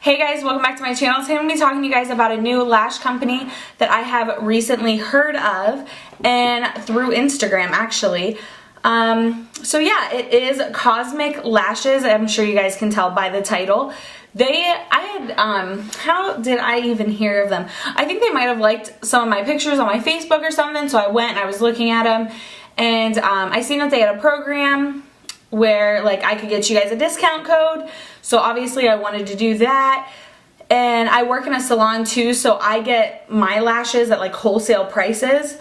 Hey guys, welcome back to my channel. Today I'm going to be talking to you guys about a new lash company that I have recently heard of and through Instagram actually. So yeah, it is Cosmic Lashes. I'm sure you guys can tell by the title. How did I even hear of them? I think they might have liked some of my pictures on my Facebook or something, so I went and I was looking at them and I seen that they had a program where like I could get you guys a discount code, so obviously I wanted to do that. And I work in a salon too, so I get my lashes at like wholesale prices,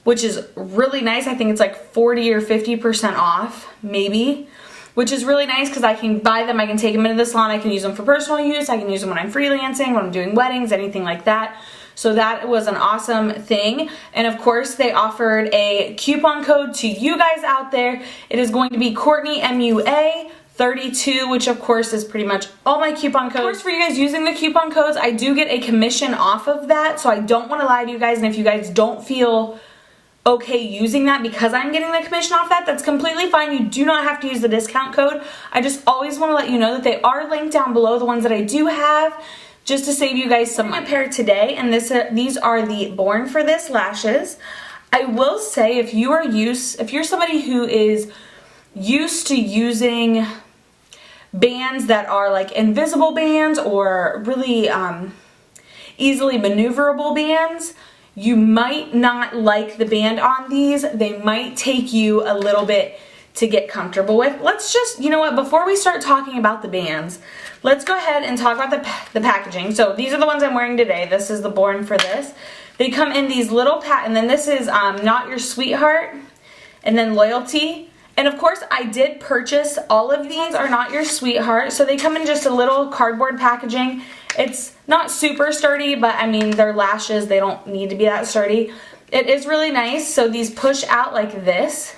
which is really nice. I think it's like 40 or 50% off maybe, which is really nice because I can buy them, I can take them into the salon, I can use them for personal use, I can use them when I'm freelancing, when I'm doing weddings, anything like that. So that was an awesome thing. And of course they offered a coupon code to you guys out there. It is going to be CourtneyMUA32, which of course is pretty much all my coupon codes. Of course, for you guys using the coupon codes, I do get a commission off of that, so I don't want to lie to you guys, and if you guys don't feel okay using that because I'm getting the commission off that, that's completely fine. You do not have to use the discount code. I just always want to let you know that they are linked down below, the ones that I do have, just to save you guys some money. Pair today, and these are the Born for This lashes. I will say, if you're somebody who is used to using bands that are like invisible bands or really easily maneuverable bands, you might not like the band on these. They might take you a little bit to get comfortable with. Let's just, you know what, before we start talking about the bands, let's go ahead and talk about the packaging. So these are the ones I'm wearing today. This is the Born for This. They come in these little and then this is Not Your Sweetheart, and then Loyalty. And of course I did purchase all of these are Not Your Sweetheart, so they come in just a little cardboard packaging. It's not super sturdy, but I mean, they're lashes, they don't need to be that sturdy. It is really nice. So these push out like this.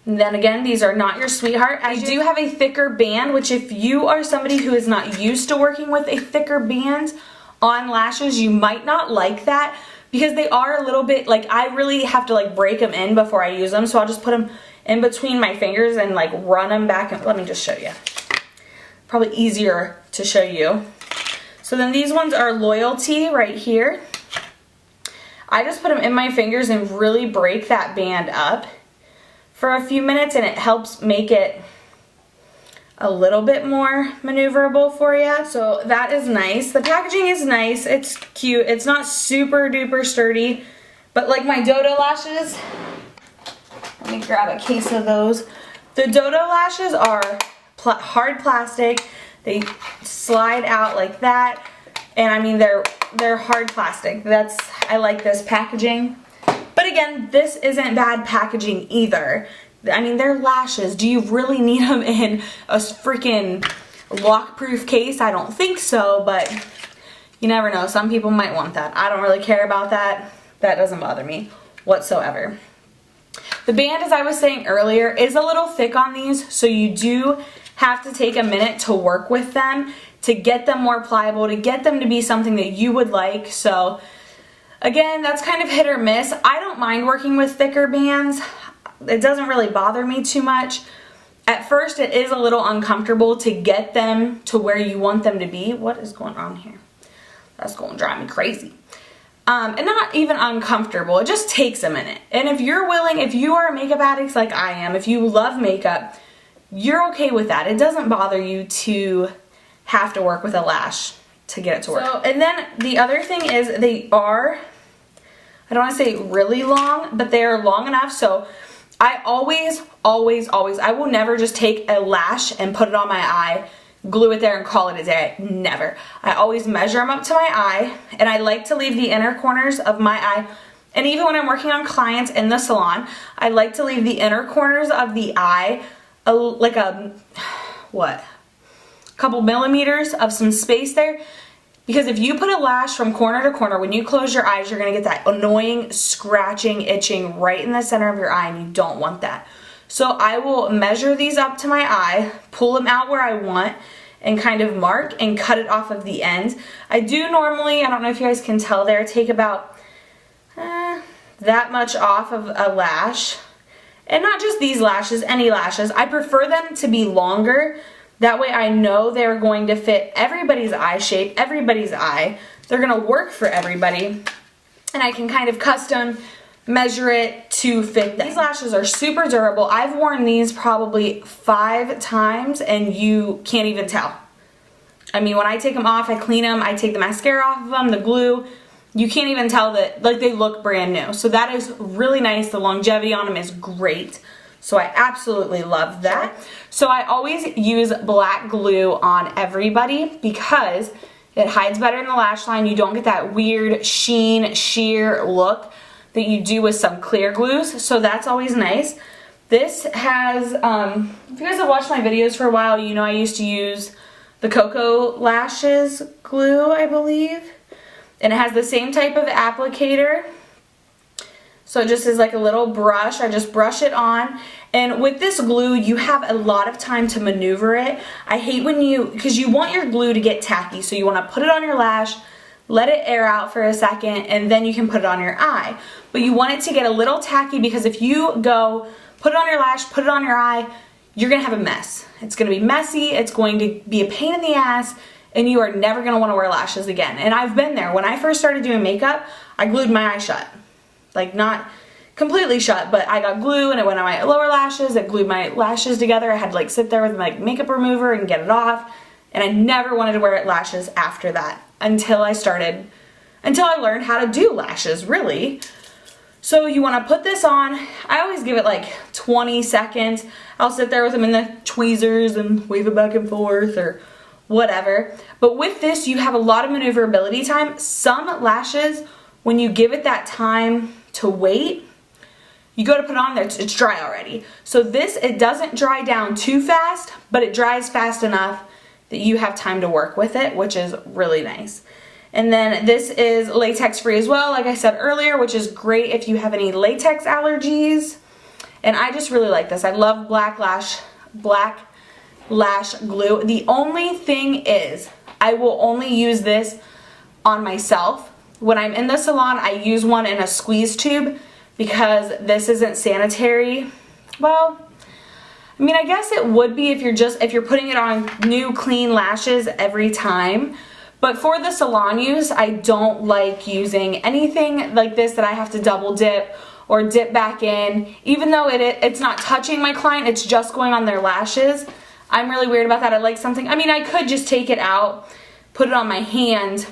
And then again, these are Not Your Sweetheart. I do have a thicker band, which if you are somebody who is not used to working with a thicker band on lashes, you might not like that because they are a little bit, like, I really have to like break them in before I use them. So I'll just put them in between my fingers and like run them back. And let me just show you. Probably easier to show you. So then these ones are Loyalty right here. I just put them in my fingers and really break that band up for a few minutes, and it helps make it a little bit more maneuverable for you. So that is nice. The packaging is nice. It's cute. It's not super duper sturdy, but like my Dodo lashes, let me grab a case of those. The Dodo lashes are hard plastic. They slide out like that, and I mean they're hard plastic. I like this packaging. But again, this isn't bad packaging either. I mean, they're lashes. Do you really need them in a freaking lock-proof case? I don't think so, but you never know. Some people might want that. I don't really care about that. That doesn't bother me whatsoever. The band, as I was saying earlier, is a little thick on these, so you do have to take a minute to work with them to get them more pliable, to get them to be something that you would like. So again, that's kind of hit or miss. I don't mind working with thicker bands. It doesn't really bother me too much. At first, it is a little uncomfortable to get them to where you want them to be. What is going on here? That's going to drive me crazy. And not even uncomfortable. It just takes a minute. And if you're willing, if you are a makeup addict like I am, if you love makeup, you're okay with that. It doesn't bother you to have to work with a lash to get it to work. So, and then the other thing is they are, I don't want to say really long, but they are long enough. So I always, I will never just take a lash and put it on my eye, glue it there and call it a day. Never. I always measure them up to my eye, and I like to leave the inner corners of my eye. And even when I'm working on clients in the salon, I like to leave the inner corners of the eye like a couple millimeters of some space there. Because if you put a lash from corner to corner, when you close your eyes, you're going to get that annoying scratching, itching right in the center of your eye, and you don't want that. So I will measure these up to my eye, pull them out where I want, and kind of mark and cut it off of the ends. I do normally, I don't know if you guys can tell there, take about that much off of a lash. And not just these lashes, any lashes. I prefer them to be longer That way I know they're going to fit everybody's eye shape, everybody's eye. They're gonna work for everybody. And I can kind of custom measure it to fit them. These lashes are super durable. I've worn these probably 5 times and you can't even tell. I mean, when I take them off, I clean them, I take the mascara off of them, the glue, you can't even tell that, like, they look brand new. So that is really nice. The longevity on them is great. So I absolutely love that. So I always use black glue on everybody because it hides better in the lash line. You don't get that weird sheen, sheer look that you do with some clear glues. So that's always nice. This has, if you guys have watched my videos for a while, you know I used to use the Cocoa Lashes glue, I believe. And it has the same type of applicator. So it just is like a little brush. I just brush it on. And with this glue, you have a lot of time to maneuver it. I hate when because you want your glue to get tacky. So you want to put it on your lash, let it air out for a second, and then you can put it on your eye. But you want it to get a little tacky because if you go put it on your lash, put it on your eye, you're going to have a mess. It's going to be messy. It's going to be a pain in the ass. And you are never going to want to wear lashes again. And I've been there. When I first started doing makeup, I glued my eye shut. Like, not completely shut, but I got glue and it went on my lower lashes. It glued my lashes together. I had to like sit there with my makeup remover and get it off. And I never wanted to wear lashes after that until I learned how to do lashes, really. So you want to put this on. I always give it like 20 seconds. I'll sit there with them in the tweezers and wave it back and forth or whatever. But with this, you have a lot of maneuverability time. Some lashes, when you give it that time to wait, you go to put it on there, it's dry already. So this, it doesn't dry down too fast, but it dries fast enough that you have time to work with it, which is really nice. And then this is latex free as well, like I said earlier, which is great if you have any latex allergies. And I just really like this. I love black lash glue. The only thing is, I will only use this on myself. When I'm in the salon, I use one in a squeeze tube because this isn't sanitary. Well, I mean, I guess it would be if you're putting it on new clean lashes every time. But for the salon use, I don't like using anything like this that I have to double dip or dip back in. Even though it's not touching my client, it's just going on their lashes. I'm really weird about that. I like something, I mean, I could just take it out, put it on my hand,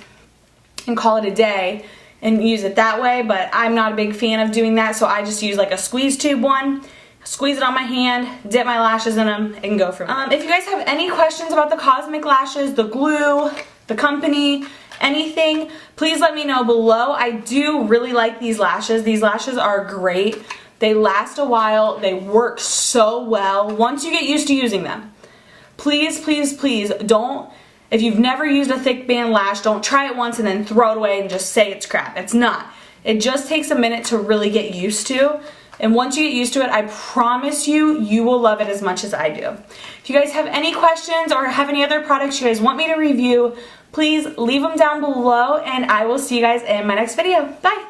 and call it a day and use it that way, but I'm not a big fan of doing that, so I just use like a squeeze tube one, squeeze it on my hand, dip my lashes in them, and go from there. If you guys have any questions about the Cosmic lashes, the glue, the company, anything, please let me know below. I do really like these lashes. These lashes are great. They last a while. They work so well once you get used to using them. Please, please, please don't, if you've never used a thick band lash, don't try it once and then throw it away and just say it's crap. It's not. It just takes a minute to really get used to. And once you get used to it, I promise you, you will love it as much as I do. If you guys have any questions or have any other products you guys want me to review, please leave them down below and I will see you guys in my next video. Bye!